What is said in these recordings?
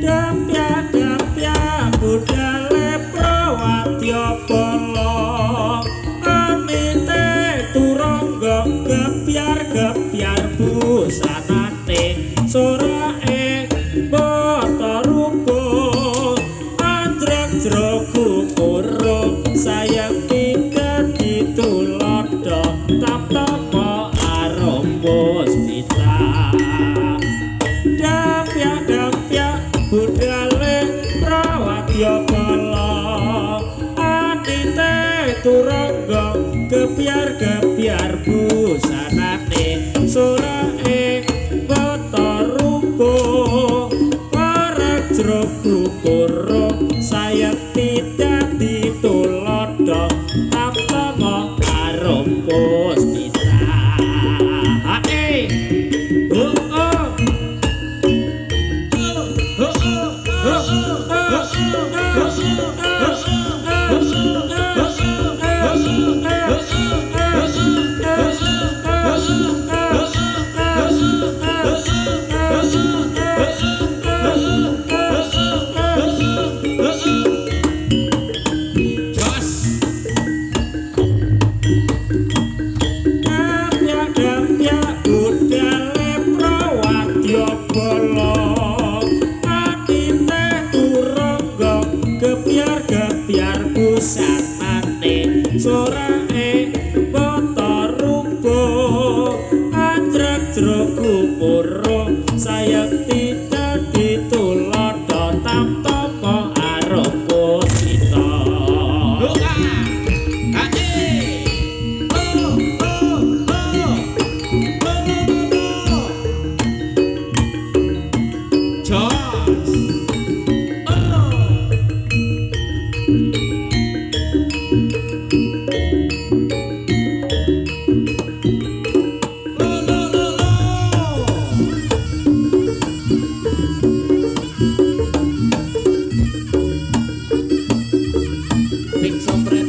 Dapya-dapya budale prawadya bala amite turangga gebyar-gebyar busanate sorae bata rupa andrek-jrok kukuro sayang tinggal ditulada tap-tapa arom puspita dapya-dapya budale prawadya bala atite turangga gebyar-gebyar busanate sorae bata rupa parajra kukuro sayang tidak ditulada tap-tapa arom puspita Dapya-dapya budale prawadya bala atine turangga gebyar-gebyar busanate sorae bata rupa andrek-jrok kukuro sayang tidak ditulada tap-tapa arom puspita Big sompret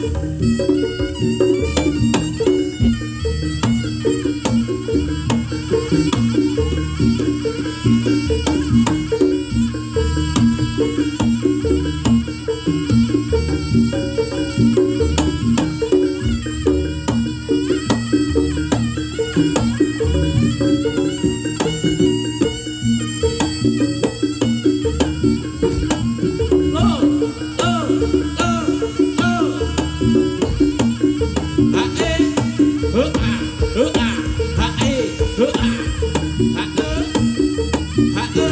Ha